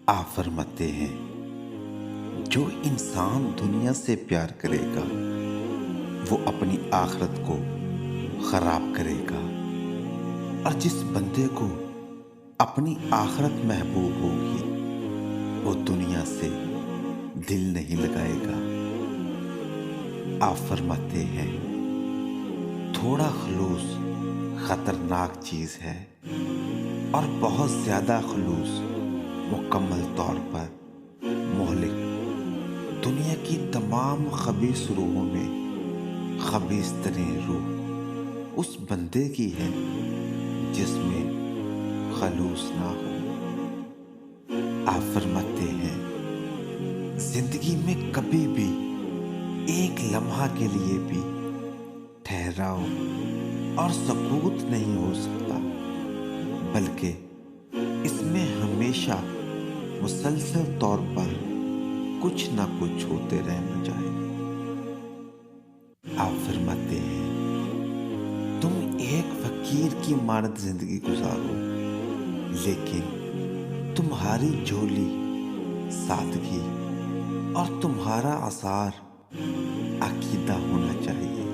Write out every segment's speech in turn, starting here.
آپ فرماتے ہیں جو انسان دنیا سے پیار کرے گا وہ اپنی آخرت کو خراب کرے گا، اور جس بندے کو اپنی آخرت محبوب ہوگی وہ دنیا سے دل نہیں لگائے گا۔ آپ فرماتے ہیں تھوڑا خلوص خطرناک چیز ہے اور بہت زیادہ خلوص مکمل طور پر مہلک۔ دنیا کی تمام خبیث روحوں میں خبیث ترین روح اس بندے کی ہے جس میں خلوص نہ ہو۔ آپ فرماتے ہیں زندگی میں کبھی بھی ایک لمحہ کے لیے بھی ٹھہراؤ اور سکوت نہیں ہو سکتا، بلکہ اس میں ہمیشہ مسلسل طور پر کچھ نہ کچھ ہوتے رہنا چاہیے۔ آپ فرماتے ہیں تم ایک فقیر کی مانند زندگی گزارو، لیکن تمہاری جھولی سادگی اور تمہارا آثار عقیدہ ہونا چاہیے۔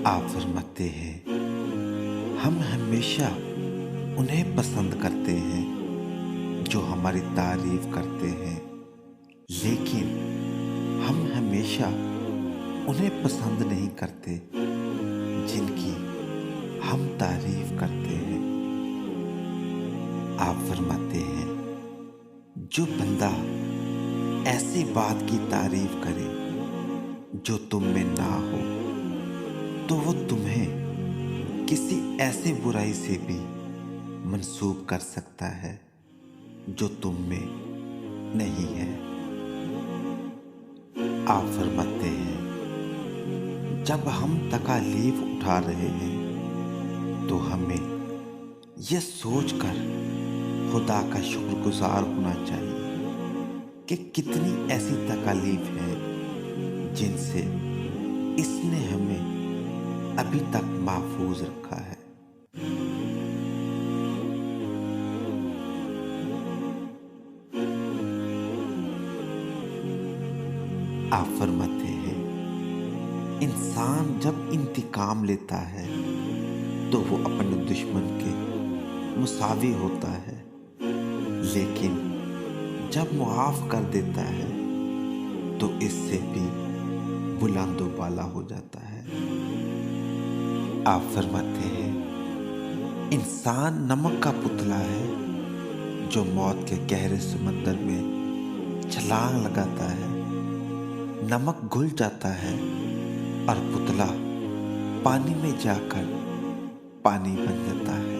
آپ فرماتے ہیں ہم ہمیشہ انہیں پسند کرتے ہیں جو ہماری تعریف کرتے ہیں، لیکن ہم ہمیشہ انہیں پسند نہیں کرتے جن کی ہم تعریف کرتے ہیں۔ آپ فرماتے ہیں جو بندہ ایسی بات کی تعریف کرے جو تم میں نہ ہو تو وہ تمہیں کسی ایسی برائی سے بھی منسوب کر سکتا ہے جو تم میں نہیں ہے۔ آپ فرماتے ہیں جب ہم تکالیف اٹھا رہے ہیں تو ہمیں یہ سوچ کر خدا کا شکر گزار ہونا چاہیے کہ کتنی ایسی تکالیف ہیں جن سے اس نے ہمیں ابھی تک محفوظ رکھا ہے۔ آپ فرماتے ہیں انسان جب انتقام لیتا ہے تو وہ اپنے دشمن کے مساوی ہوتا ہے، لیکن جب معاف کر دیتا ہے تو اس سے بھی بلند و بالا ہو جاتا ہے۔ آپ فرماتے ہیں انسان نمک کا پتلا ہے جو موت کے گہرے سمندر میں چھلانگ لگاتا ہے، نمک گھل جاتا ہے اور پتلا پانی میں جا کر پانی بن جاتا ہے۔